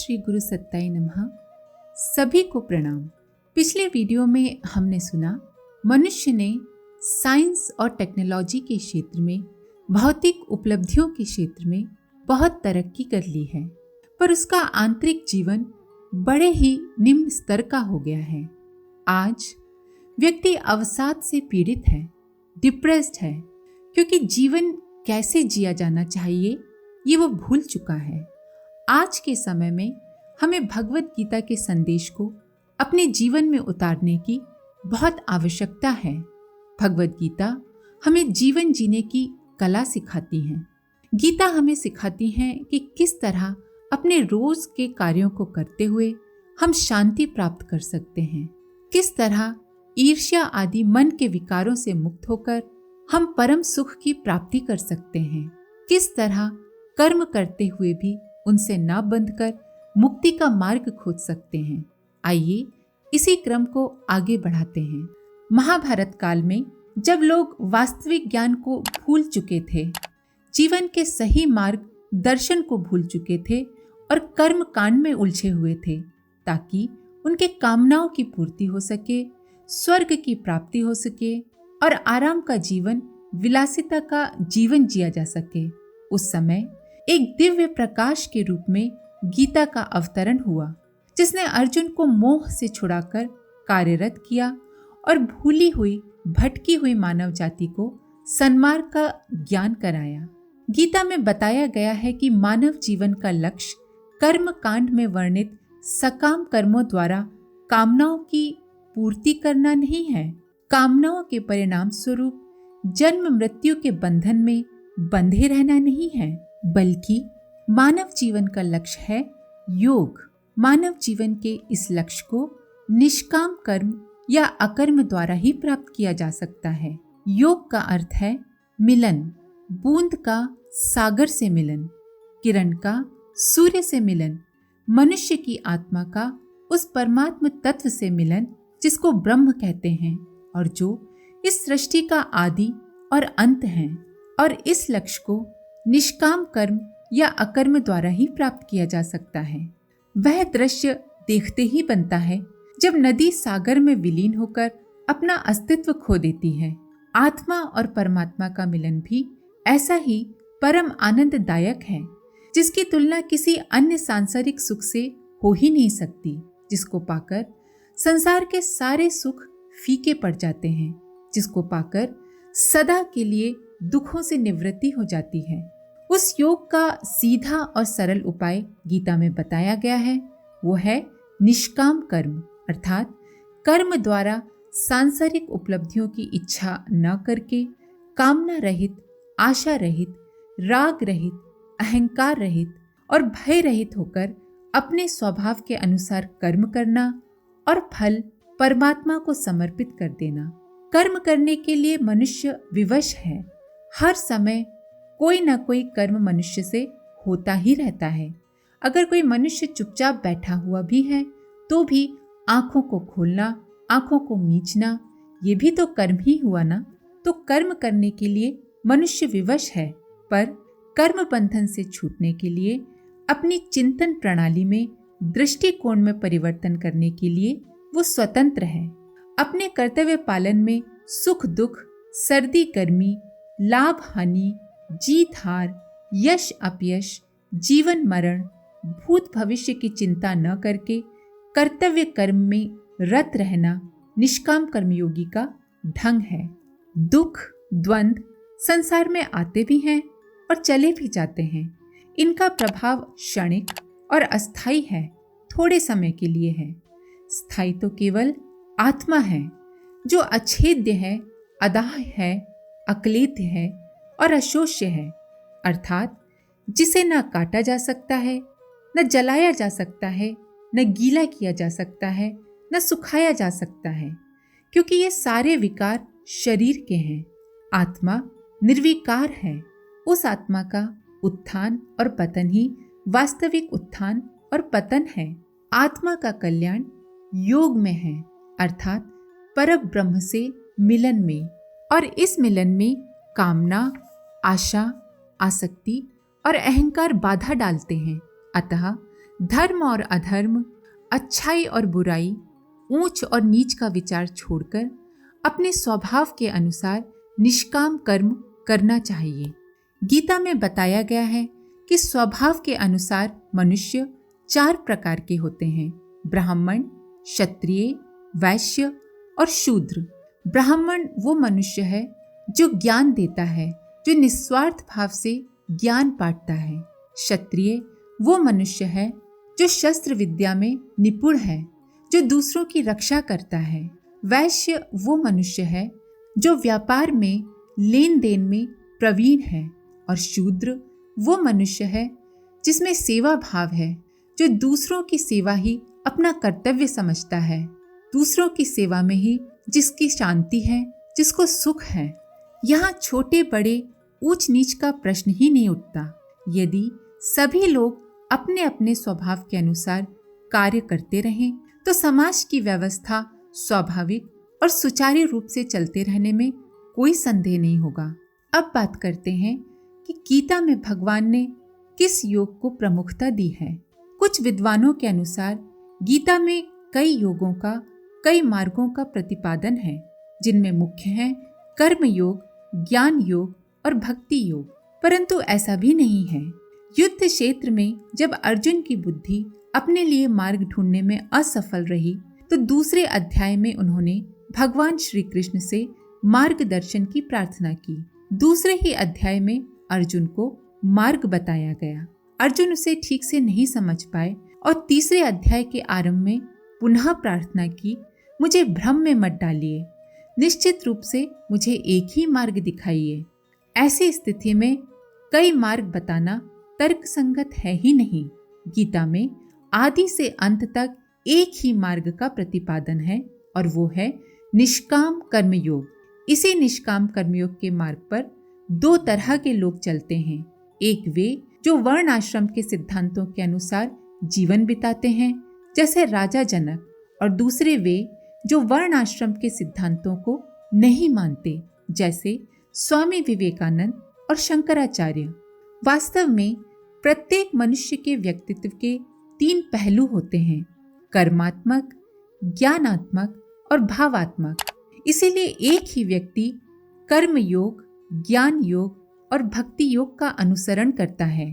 श्री गुरु सत्ताय नमः। सभी को प्रणाम। पिछले वीडियो में हमने सुना मनुष्य ने साइंस और टेक्नोलॉजी के क्षेत्र में, भौतिक उपलब्धियों के क्षेत्र में बहुत तरक्की कर ली है, पर उसका आंतरिक जीवन बड़े ही निम्न स्तर का हो गया है। आज व्यक्ति अवसाद से पीड़ित है, डिप्रेस्ड है, क्योंकि जीवन कैसे जिया जाना चाहिए ये वो भूल चुका है। आज के समय में हमें भगवत गीता के संदेश को अपने जीवन में उतारने की बहुत आवश्यकता है। भगवत गीता हमें जीवन जीने की कला सिखाती है। गीता हमें सिखाती है कि किस तरह अपने रोज के कार्यों को करते हुए हम शांति प्राप्त कर सकते हैं, किस तरह ईर्ष्या आदि मन के विकारों से मुक्त होकर हम परम सुख की प्राप्ति कर सकते हैं, किस तरह कर्म करते हुए भी उनसे न बंधकर मुक्ति का मार्ग खोज सकते हैं। आइए इसी क्रम को आगे बढ़ाते हैं। महाभारत काल में जब लोग वास्तविक ज्ञान को भूल चुके थे, जीवन के सही मार्ग दर्शन को भूल चुके थे और कर्म कांड में उलझे हुए थे, ताकि उनके कामनाओं की पूर्ति हो सके, स्वर्ग की प्राप्ति हो सके और आराम का जीवन, विलासिता का जीवन जिया जा सके, उस समय एक दिव्य प्रकाश के रूप में गीता का अवतरण हुआ, जिसने अर्जुन को मोह से छुड़ाकर कार्यरत किया और भूली हुई, भटकी हुई मानव जाति को सन्मार्ग का ज्ञान कराया। गीता में बताया गया है कि मानव जीवन का लक्ष्य कर्म कांड में वर्णित सकाम कर्मों द्वारा कामनाओं की पूर्ति करना नहीं है। कामनाओं के परिणाम स्वरूप जन्म मृत्यु के बंधन में बंधे रहना नहीं है, बल्कि मानव जीवन का लक्ष्य है योग। मानव जीवन के इस लक्ष्य को निष्काम कर्म या अकर्म द्वारा ही प्राप्त किया जा सकता है। योग का अर्थ है मिलन, बूंद का सागर से मिलन, किरण का सूर्य से मिलन, मनुष्य की आत्मा का उस परमात्म तत्व से मिलन जिसको ब्रह्म कहते हैं और जो इस सृष्टि का आदि और अंत है। और इस लक्ष्य को निष्काम कर्म या अकर्म द्वारा ही प्राप्त किया जा सकता है। वह दृश्य देखते ही बनता है जब नदी सागर में विलीन होकर अपना अस्तित्व खो देती है। आत्मा और परमात्मा का मिलन भी ऐसा ही परम आनंददायक है, जिसकी तुलना किसी अन्य सांसारिक सुख से हो ही नहीं सकती, जिसको पाकर संसार के सारे सुख फीके पड़ जाते हैं, जिसको पाकर सदा के लिए दुखों से निवृत्ति हो जाती है। उस योग का सीधा और सरल उपाय गीता में बताया गया है, वो है निष्काम कर्म, अर्थात कर्म द्वारा सांसारिक उपलब्धियों की इच्छा न करके कामना रहित, आशा रहित, राग रहित, अहंकार रहित और भय रहित होकर अपने स्वभाव के अनुसार कर्म करना और फल परमात्मा को समर्पित कर देना। कर्म करने के लिए मनुष्य विवश है। हर समय कोई ना कोई कर्म मनुष्य से होता ही रहता है। अगर कोई मनुष्य चुपचाप बैठा हुआ भी है तो भी आंखों को खोलना, आंखों को मीचना, ये भी तो कर्म ही हुआ ना। तो कर्म करने के लिए मनुष्य विवश है, पर कर्म बंधन से छूटने के लिए, अपनी चिंतन प्रणाली में, दृष्टिकोण में परिवर्तन करने के लिए वो स्वतंत्र है। अपने कर्तव्य पालन में सुख दुख, सर्दी गर्मी, लाभ हानि, जीत हार, यश अपयश, जीवन मरण, भूत भविष्य की चिंता न करके कर्तव्य कर्म में रत रहना निष्काम कर्मयोगी का ढंग है। दुख द्वंद्व संसार में आते भी हैं और चले भी जाते हैं। इनका प्रभाव क्षणिक और अस्थायी है, थोड़े समय के लिए है। स्थायी तो केवल आत्मा है, जो अछेद्य है, अदाह है, अक्लेद्य है और अशोष्य है, अर्थात जिसे न काटा जा सकता है, न जलाया जा सकता है, न गीला किया जा सकता है, न सुखाया जा सकता है, क्योंकि ये सारे विकार शरीर के हैं। आत्मा निर्विकार है। उस आत्मा का उत्थान और पतन ही वास्तविक उत्थान और पतन है। आत्मा का कल्याण योग में है, अर्थात परब्रह्म से मिलन में, और इस मिलन में कामना, आशा, आसक्ति और अहंकार बाधा डालते हैं। अतः धर्म और अधर्म, अच्छाई और बुराई, ऊंच और नीच का विचार छोड़कर अपने स्वभाव के अनुसार निष्काम कर्म करना चाहिए। गीता में बताया गया है कि स्वभाव के अनुसार मनुष्य 4 प्रकार के होते हैं: ब्राह्मण, क्षत्रिय, वैश्य और शूद्र। ब्राह्मण वो मनुष्य है जो ज्ञान देता है, जो निस्वार्थ भाव से ज्ञान बांटता है। क्षत्रिय वो मनुष्य है जो शस्त्र विद्या में निपुण है, जो दूसरों की रक्षा करता है। वैश्य वो मनुष्य है जो व्यापार में, लेन देन में प्रवीण है। और शूद्र वो मनुष्य है जिसमें सेवा भाव है, जो दूसरों की सेवा ही अपना कर्तव्य समझता है, दूसरों की सेवा में ही जिसकी शांति है, जिसको सुख है। यहाँ छोटे बड़े, ऊंच नीच का प्रश्न ही नहीं उठता। यदि सभी लोग अपने अपने स्वभाव के अनुसार कार्य करते रहें तो समाज की व्यवस्था स्वाभाविक और सुचारू रूप से चलते रहने में कोई संदेह नहीं होगा। अब बात करते हैं कि गीता में भगवान ने किस योग को प्रमुखता दी है। कुछ विद्वानों के अनुसार गीता में कई योगों का, कई मार्गों का प्रतिपादन है, जिनमें मुख्य हैं कर्म योग, ज्ञान योग और भक्ति योग। परंतु ऐसा भी नहीं है। युद्ध क्षेत्र में जब अर्जुन की बुद्धि अपने लिए मार्ग ढूंढने में असफल रही तो दूसरे अध्याय में उन्होंने भगवान श्री कृष्ण से मार्गदर्शन की प्रार्थना की। दूसरे ही अध्याय में अर्जुन को मार्ग बताया गया। अर्जुन उसे ठीक से नहीं समझ पाए और तीसरे अध्याय के आरंभ में पुनः प्रार्थना की, मुझे भ्रम में मत डालिए, निश्चित रूप से मुझे एक ही मार्ग दिखाइए। ऐसी स्थिति में कई मार्ग बताना तर्क संगत है ही नहीं। गीता में आदि से अंत तक एक ही मार्ग का प्रतिपादन है और वो है निष्काम कर्मयोग। इसी निष्काम कर्मयोग के मार्ग पर 2 तरह के लोग चलते हैं। एक वे जो वर्ण आश्रम के सिद्धांतों के अनुसार जीवन बिताते हैं, जैसे राजा जनक, और दूसरे वे जो वर्ण आश्रम के सिद्धांतों को नहीं मानते, जैसे स्वामी विवेकानंद और शंकराचार्य। वास्तव में प्रत्येक मनुष्य के व्यक्तित्व के 3 पहलू होते हैं: कर्मात्मक, ज्ञानात्मक और भावात्मक। इसीलिए एक ही व्यक्ति कर्म योग, ज्ञान योग और भक्ति योग का अनुसरण करता है।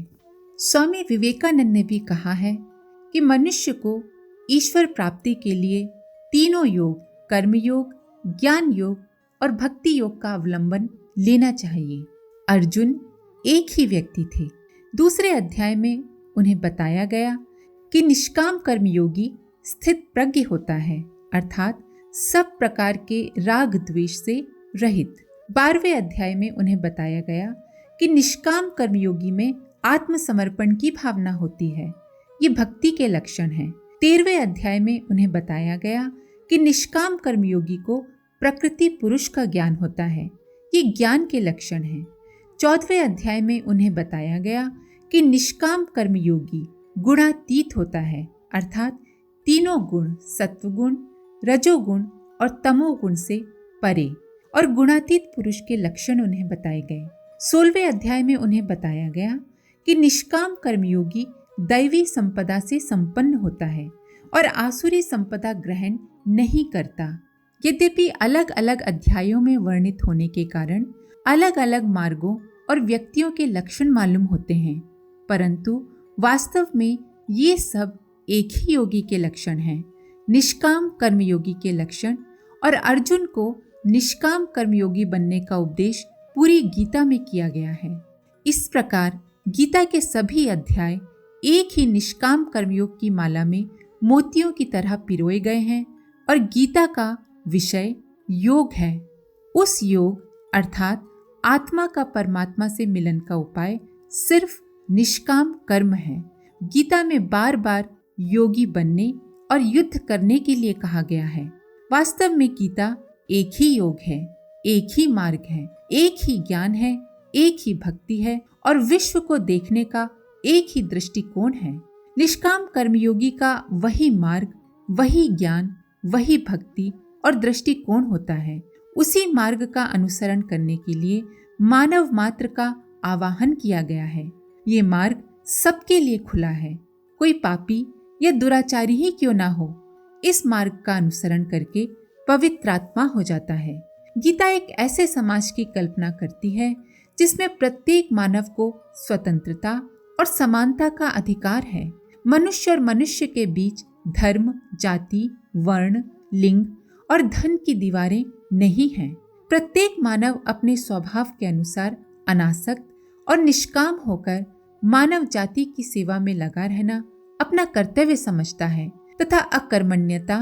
स्वामी विवेकानंद ने भी कहा है कि मनुष्य को ईश्वर प्राप्ति के लिए तीनों योग, कर्म योग, ज्ञान योग और भक्ति योग का अवलंबन लेना चाहिए। अर्जुन एक ही व्यक्ति थे। दूसरे अध्याय में उन्हें बताया गया कि निष्काम कर्मयोगी स्थित प्रज्ञ होता है, अर्थात सब प्रकार के राग द्वेष से रहित। 12वें अध्याय में उन्हें बताया गया कि निष्काम कर्मयोगी में आत्मसमर्पण की भावना होती है, ये भक्ति के लक्षण हैं। 13वें अध्याय में उन्हें बताया गया कि निष्काम कर्मयोगी को प्रकृति पुरुष का ज्ञान होता है, ये ज्ञान के लक्षण हैं। 14वें अध्याय में उन्हें बताया गया कि निष्काम कर्मयोगी गुणातीत होता है, अर्थात तीनों गुण, सत्वगुण, रजोगुण और तमोगुण से परे, और गुणातीत पुरुष के लक्षण उन्हें बताए गए। 16वें अध्याय में उन्हें बताया गया कि निष्काम कर्मयोगी दैवी संपदा से संपन्न होता है और आसुरी संपदा ग्रहण नहीं करता। यद्यपि अलग अलग अध्यायों में वर्णित होने के कारण अलग अलग मार्गों और व्यक्तियों के लक्षण मालूम होते हैं, परंतु वास्तव में ये सब एक ही योगी के लक्षण हैं, निष्काम कर्मयोगी के लक्षण। और अर्जुन को निष्काम कर्मयोगी बनने का उपदेश पूरी गीता में किया गया है। इस प्रकार गीता के सभी अध्याय एक ही निष्काम कर्मयोग की माला में मोतियों की तरह पिरोए गए हैं और गीता का विषय योग है। उस योग अर्थात आत्मा का परमात्मा से मिलन का उपाय सिर्फ निष्काम कर्म है। गीता में बार बार योगी बनने और युद्ध करने के लिए कहा गया है। वास्तव में गीता एक ही योग है, एक ही मार्ग है, एक ही ज्ञान है, एक ही भक्ति है और विश्व को देखने का एक ही दृष्टिकोण है। निष्काम कर्मयोगी का वही मार्ग, वही ज्ञान, वही भक्ति और दृष्टिकोण होता है। उसी मार्ग का अनुसरण करने के लिए मानव मात्र का आवाहन किया गया है। ये मार्ग सबके लिए खुला है। कोई पापी या दुराचारी ही क्यों ना हो, इस मार्ग का अनुसरण करके पवित्रात्मा हो जाता है। गीता एक ऐसे समाज की कल्पना करती है जिसमें प्रत्येक मानव को स्वतंत्रता और समानता का अधिकार है। मनुष्य और मनुष्य के बीच धर्म, जाति, वर्ण, लिंग और धन की दीवारें नहीं हैं। प्रत्येक मानव अपने स्वभाव के अनुसार अनासक्त और निष्काम होकर मानव जाति की सेवा में लगा रहना अपना कर्तव्य समझता है तथा अकर्मण्यता,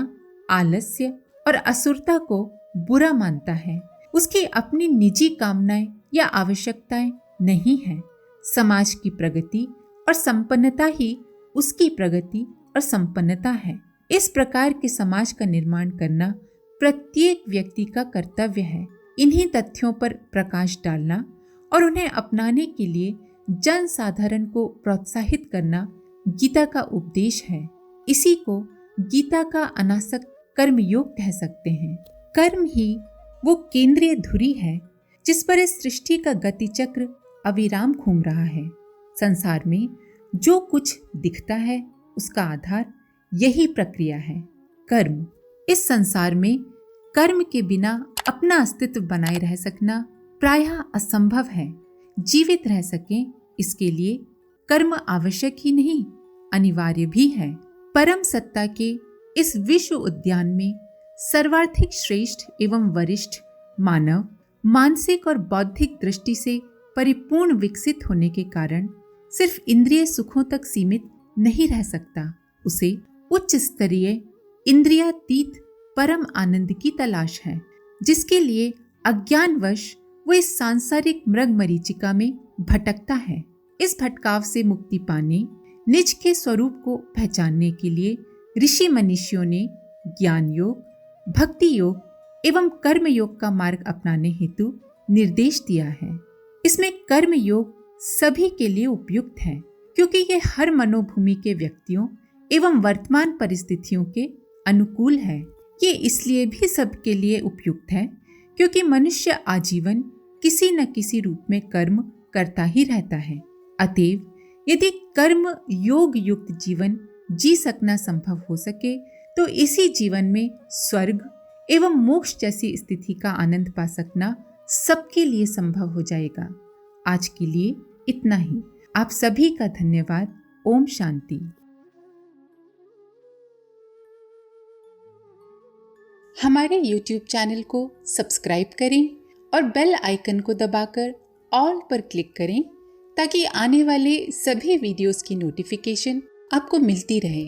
आलस्य और असुरता को बुरा मानता है। उसकी अपनी निजी कामनाएं या आवश्यकताएं नहीं हैं। समाज की प्रगति और संपन्नता ही उसकी प्रगति और संपन्नता है। इस प्रकार के समाज का निर्माण करना प्रत्येक व्यक्ति का कर्तव्य है। इन्हीं तथ्यों पर प्रकाश डालना और उन्हें अपनाने के लिए जन साधारण को प्रोत्साहित करना गीता का उपदेश है। इसी को गीता का अनासक्त कर्मयोग कह सकते हैं। कर्म ही वो केंद्रीय धुरी है जिस पर इस सृष्टि का गति चक्र अविराम घूम रहा है। संसार में जो कुछ दिखता है उसका आधार यही प्रक्रिया है, कर्म। इस संसार में कर्म के बिना अपना अस्तित्व बनाए रह सकना प्रायः असंभव है। जीवित रह सकें इसके लिए कर्म आवश्यक ही नहीं, अनिवार्य भी है। परम सत्ता के इस विश्व उद्यान में सर्वाधिक श्रेष्ठ एवं वरिष्ठ मानव मानसिक और बौद्धिक दृष्टि से परिपूर्ण विकसित होने के कारण सिर्फ इंद्रिय सुखों तक सीमित नहीं रह सकता। उसे उच्च स्तरीय इंद्रियातीत परम आनंद की तलाश है, जिसके लिए अज्ञानवश वो इस सांसारिक मृग मरीचिका में भटकता है। इस भटकाव से मुक्ति पाने, निज के स्वरूप को पहचानने के लिए ऋषि मनीषियों ने ज्ञान योग, भक्ति योग एवं कर्म योग का मार्ग अपनाने हेतु निर्देश दिया है। इसमें कर्म योग सभी के लिए उपयुक्त है, क्योंकि ये हर मनोभूमि के व्यक्तियों एवं वर्तमान परिस्थितियों के अनुकूल है। ये इसलिए भी सबके लिए उपयुक्त है क्योंकि मनुष्य आजीवन किसी न किसी रूप में कर्म करता ही रहता है। अतएव यदि कर्म योग युक्त जीवन जी सकना संभव हो सके तो इसी जीवन में स्वर्ग एवं मोक्ष जैसी स्थिति का आनंद पा सकना सबके लिए संभव हो जाएगा। आज के लिए इतना ही। आप सभी का धन्यवाद। ओम शांति। हमारे YouTube चैनल को सब्सक्राइब करें और बेल आइकन को दबाकर ऑल पर क्लिक करें ताकि आने वाले सभी वीडियोस की नोटिफिकेशन आपको मिलती रहे।